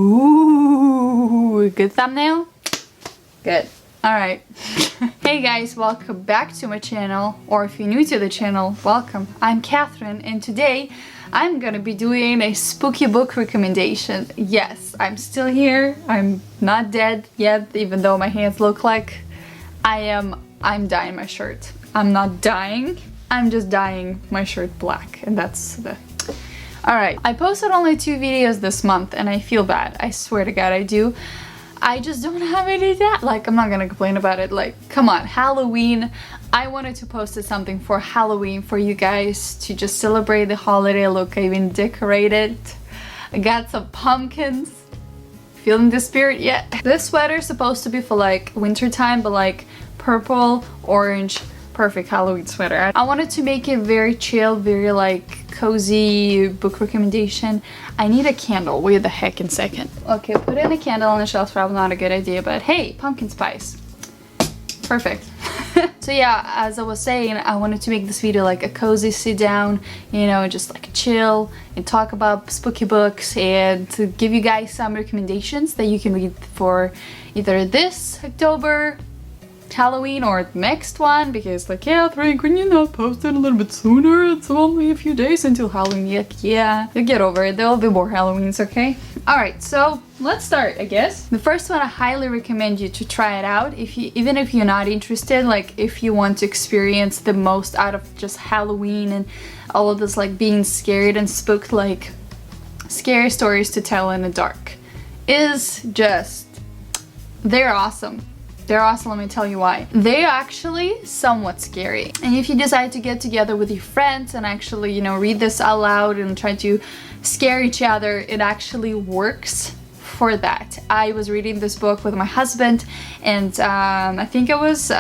Ooh, good thumbnail? Good. Alright. Hey guys, welcome back to my channel, or if you're new to the channel, welcome. I'm Catherine, and today I'm gonna be doing a spooky book recommendation. Yes, I'm still here. I'm not dead yet, even though my hands look like I'm dyeing my shirt. I'm not dying, I'm just dyeing my shirt black, and that's the... Alright, I posted only 2 videos this month and I feel bad. I swear to God I do. I just don't have any that. Like, I'm not gonna complain about it. Like, come on, Halloween. I wanted to post something for Halloween for you guys to just celebrate the holiday. Look, I even decorated. I got some pumpkins. Feeling the spirit yet? This sweater is supposed to be for like winter time, but like purple, orange, perfect Halloween sweater. I wanted to make it very chill, very like cozy book recommendation. I need a candle. Wait the heck in a second. Okay, putting a candle on the shelf is probably not a good idea, but hey, pumpkin spice. Perfect. So yeah, as I was saying, I wanted to make this video like a cozy sit down, you know, just like chill and talk about spooky books and to give you guys some recommendations that you can read for either this October, Halloween, or next one, because like, Catherine, couldn't you not post it a little bit sooner? It's only a few days until Halloween. Like, yeah, you'll get over it. There'll be more Halloweens, okay? Alright, so let's start, I guess. The first one, I highly recommend you to try it out. Even if you're not interested, like if you want to experience the most out of just Halloween and all of this like being scared and spooked, like scary stories to tell in the dark, is just, they're awesome. They're awesome, let me tell you why. They're actually somewhat scary. And if you decide to get together with your friends and actually, you know, read this out loud and try to scare each other, it actually works for that. I was reading this book with my husband, and I think I was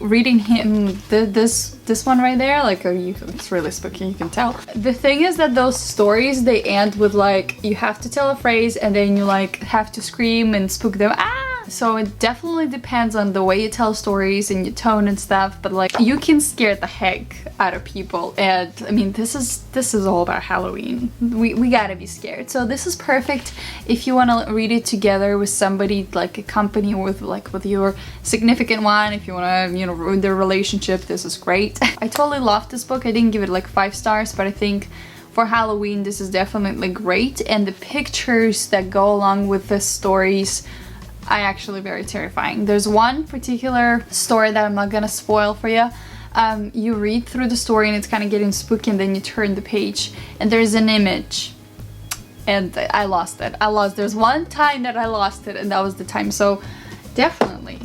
reading him this one right there. Like, it's really spooky, you can tell. The thing is that those stories, they end with like, you have to tell a phrase and then you like have to scream and spook them. So it definitely depends on the way you tell stories and your tone and stuff, but like you can scare the heck out of people. And I mean, this is all about Halloween. We gotta be scared. So this is perfect if you want to read it together with somebody, like a company, with your significant one. If you want to, you know, ruin their relationship, this is great. I totally loved this book. I didn't give it like 5 stars, but I think for Halloween this is definitely great, and the pictures that go along with the stories are actually very terrifying. There's one particular story that I'm not gonna spoil for you. You read through the story and it's kind of getting spooky, and then you turn the page and there's an image, and I lost it. There's one time that I lost it, and that was the time. So definitely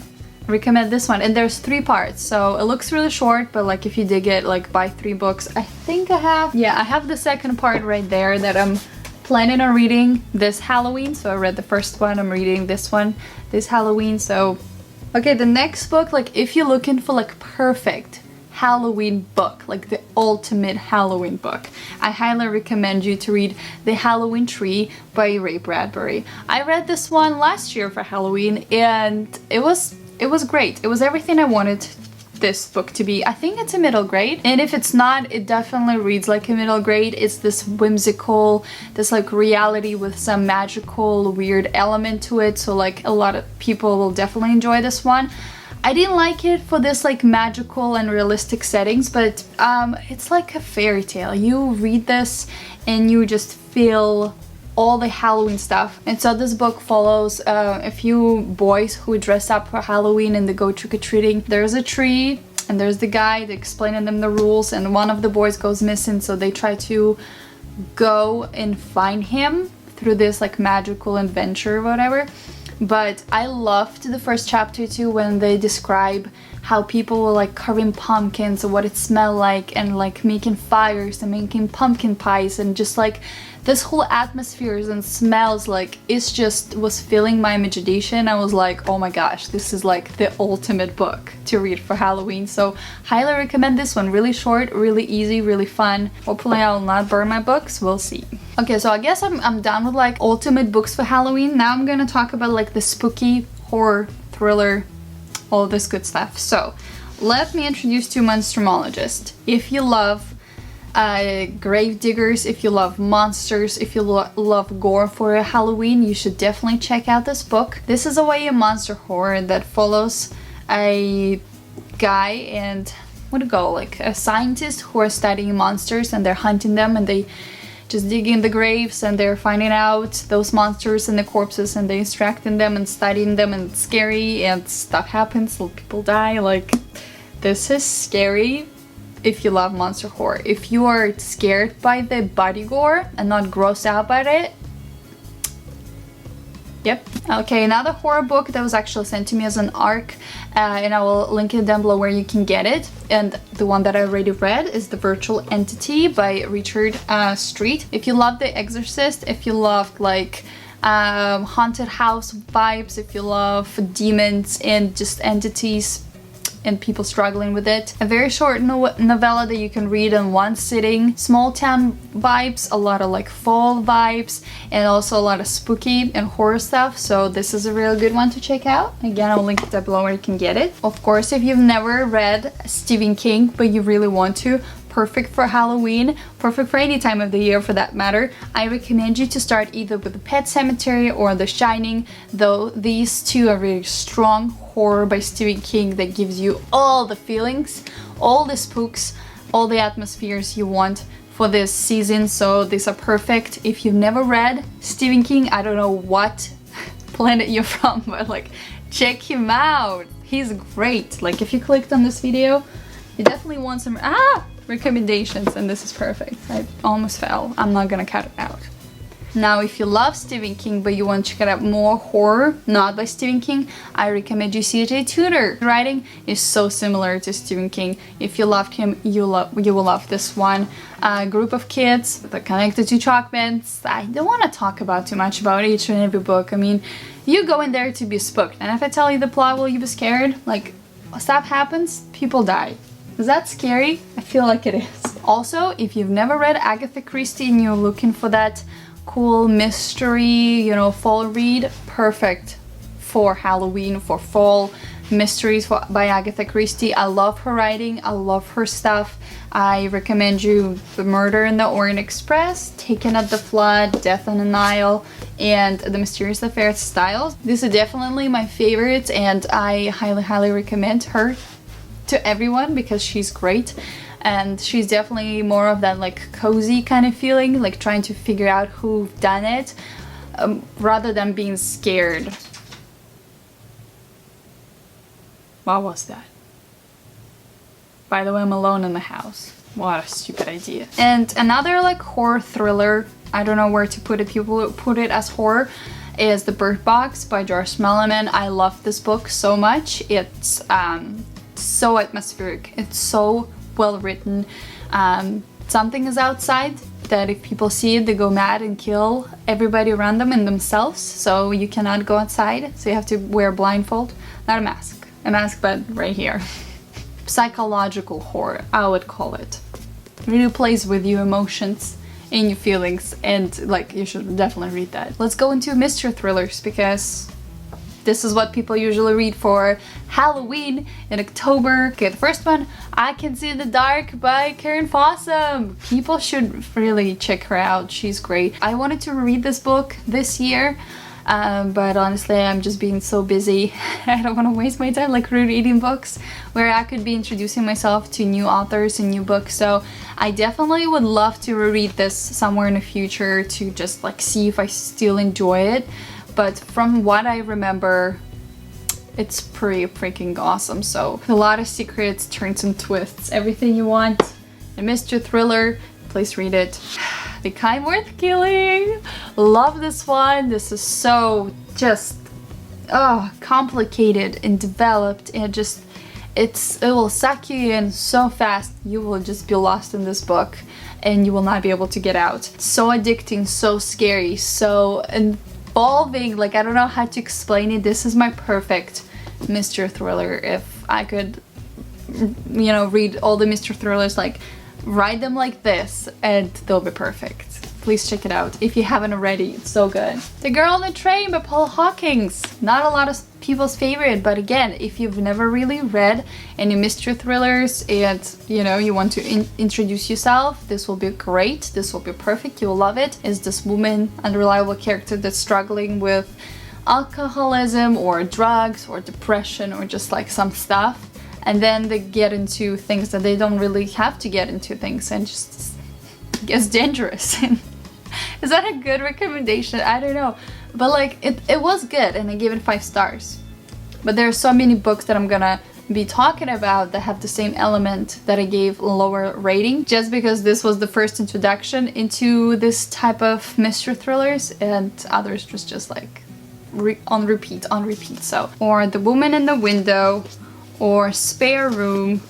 recommend this one. And there's 3 parts, so it looks really short, but like if you dig it, like buy 3 books. I think I have the second part right there that I'm planning on reading this Halloween. So I read the first one, I'm reading this one this Halloween. So okay, the next book, like if you're looking for like perfect Halloween book, like the ultimate Halloween book, I highly recommend you to read The Halloween Tree by Ray Bradbury. I read this one last year for Halloween, and it was great. It was everything I wanted this book to be. I think it's a middle grade, and if it's not, it definitely reads like a middle grade. It's this whimsical, this like reality with some magical weird element to it, so like a lot of people will definitely enjoy this one. I didn't like it for this like magical and realistic settings, but it's like a fairy tale. You read this and you just feel all the Halloween stuff. And so this book follows a few boys who dress up for Halloween and they go trick-or-treating. There's a tree and there's the guide explaining them the rules, and one of the boys goes missing, so they try to go and find him through this like magical adventure or whatever. But I loved the first chapter too, when they describe how people were like carving pumpkins and what it smelled like, and like making fires and making pumpkin pies, and just like this whole atmospheres and smells, like it's just was filling my imagination. I was like, oh my gosh, this is like the ultimate book to read for Halloween. So highly recommend this one. Really short, really easy, really fun. Hopefully I'll not burn my books, we'll see. Okay, so I guess I'm done with like ultimate books for Halloween. Now I'm gonna talk about like the spooky, horror, thriller, all this good stuff. So let me introduce you to my Stromologist. If you love grave diggers, if you love monsters, if you love gore for Halloween, you should definitely check out this book. This is a YA monster horror that follows a guy and what do you call, like a scientist who are studying monsters, and they're hunting them, and they just dig in the graves and they're finding out those monsters and the corpses, and they're extracting them and studying them, and it's scary and stuff happens, people die. Like, this is scary if you love monster horror. If you are scared by the body gore and not grossed out by it, yep. Okay, another horror book that was actually sent to me as an ARC, and I will link it down below where you can get it. And the one that I already read is The Virtual Entity by Richard Street. If you love The Exorcist, if you love like haunted house vibes, if you love demons and just entities and people struggling with it. A very short novella that you can read in one sitting. Small town vibes, a lot of like fall vibes, and also a lot of spooky and horror stuff. So this is a real good one to check out. Again, I'll link it down below where you can get it. Of course, if you've never read Stephen King, but you really want to, perfect for Halloween, perfect for any time of the year for that matter, I recommend you to start either with The Pet Sematary or The Shining, though these two are really strong horror by Stephen King that gives you all the feelings, all the spooks, all the atmospheres you want for this season. So these are perfect. If you've never read Stephen King, I don't know what planet you're from, but like, check him out. He's great. Like, if you clicked on this video, you definitely want some recommendations, and this is perfect. I almost fell. I'm not gonna cut it out. Now, if you love Stephen King but you want to check out more horror not by Stephen King, I recommend you C.J. Tudor. Writing is so similar to Stephen King. If you loved him, you will love this one. A group of kids that are connected to chalkbeds. I don't want to talk about too much about each and every book. I mean, you go in there to be spooked, and if I tell you the plot, will you be scared? Like, stuff happens, people die. Is that scary? I feel like it is. Also, if you've never read Agatha Christie and you're looking for that cool mystery, you know, fall read, perfect for Halloween, for fall mysteries by Agatha Christie. I love her writing, I love her stuff. I recommend you The Murder in the Orient Express, Taken at the Flood, Death on the Nile, and The Mysterious Affair Styles. These are definitely my favorites, and I highly recommend her to everyone because she's great. And she's definitely more of that like cozy kind of feeling, like trying to figure out who done it, rather than being scared. What was that? By the way, I'm alone in the house. What a stupid idea. And another like horror thriller, I don't know where to put it, people put it as horror, is The Bird Box by George Melliman. I love this book so much. It's so atmospheric, it's so well written. Something is outside that if people see it, they go mad and kill everybody around them and themselves, so you cannot go outside, so you have to wear a blindfold, not a mask but right here. Psychological horror, I would call it. It really plays with your emotions and your feelings, and like, you should definitely read that. Let's go into mystery thrillers, because this is what people usually read for Halloween in October. Okay, the first one, I Can See in the Dark by Karen Fossum. People should really check her out. She's great. I wanted to read this book this year, but honestly, I'm just being so busy. I don't want to waste my time like rereading books where I could be introducing myself to new authors and new books. So I definitely would love to reread this somewhere in the future to just like see if I still enjoy it. But from what I remember, it's pretty freaking awesome. So a lot of secrets, turns and twists, everything you want. A mystery thriller, please read it. The Kind Worth Killing. Love this one. This is so just complicated and developed, and just it will suck you in so fast. You will just be lost in this book and you will not be able to get out. So addicting, so scary, so involving, like, I don't know how to explain it. This is my perfect mystery thriller. If I could, you know, read all the mystery thrillers, like, write them like this and they'll be perfect. please check it out if you haven't already. It's so good. The Girl on the Train by Paul Hawkins. Not a lot of people's favorite, but again, if you've never really read any mystery thrillers and you want to introduce yourself, this will be great. This will be perfect. You'll love it. It's this woman, unreliable character that's struggling with alcoholism or drugs or depression or just like some stuff, and then they get into things that they don't really have to get into things, and just gets dangerous. Is that a good recommendation? I don't know, but like it was good, and I gave it 5 stars. But there are so many books that I'm gonna be talking about that have the same element that I gave lower rating, just because this was the first introduction into this type of mystery thrillers, and others just like on repeat. So, or The Woman in the Window, or Spare Room,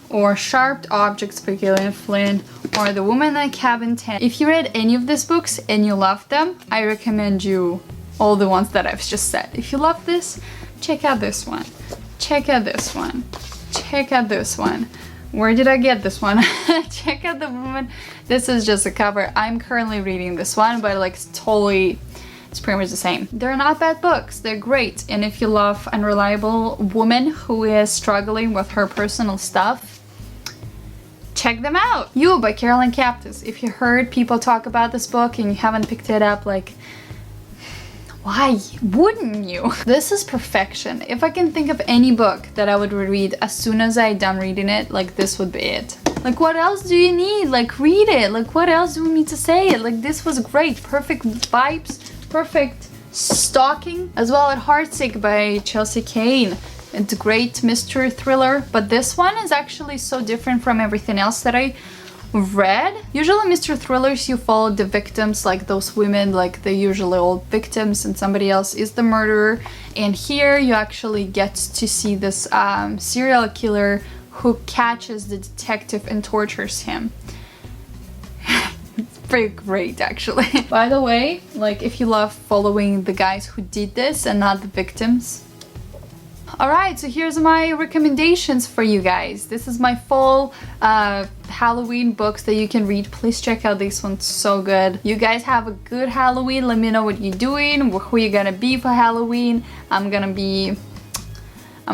or Sharp Objects by Gillian Flynn, or The Woman in Cabin 10. If you read any of these books and you love them, I recommend you all the ones that I've just said. If you love this, check out this one. Check out this one. Check out this one. Where did I get this one? Check out The Woman. This is just a cover. I'm currently reading this one, but like it's pretty much the same. They're not bad books, they're great. And if you love unreliable woman who is struggling with her personal stuff, check them out. You by Caroline Captis. If you heard people talk about this book and you haven't picked it up, like, why wouldn't you? This is perfection. If I can think of any book that I would reread as soon as I'm done reading it, like this would be it. Like, what else do you need? Like, read it. Like, what else do we need to say? Like, this was great. Perfect vibes. Perfect stalking. As well as Heartsick by Chelsea Kane. It's a great mystery thriller, but this one is actually so different from everything else that I read. Usually mystery thrillers, you follow the victims, like those women, like they're usually all victims and somebody else is the murderer. And here you actually get to see this serial killer who catches the detective and tortures him. Pretty great, actually. By the way, like, if you love following the guys who did this and not the victims. Alright, so here's my recommendations for you guys. This is my fall Halloween books that you can read. Please check out this one, so good. You guys have a good Halloween. Let me know what you're doing, who you're gonna be for Halloween. I'm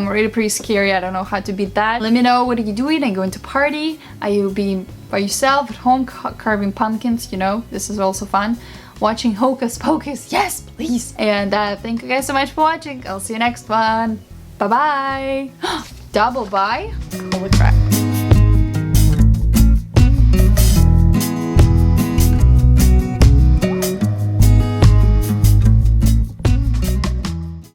already pretty scary. I don't know how to beat that. Let me know what are you doing. Are you going to party? Are you being by yourself at home carving pumpkins? This is also fun. Watching Hocus Pocus, yes, please. And thank you guys so much for watching. I'll see you next one. Bye bye. Double bye. Holy crap.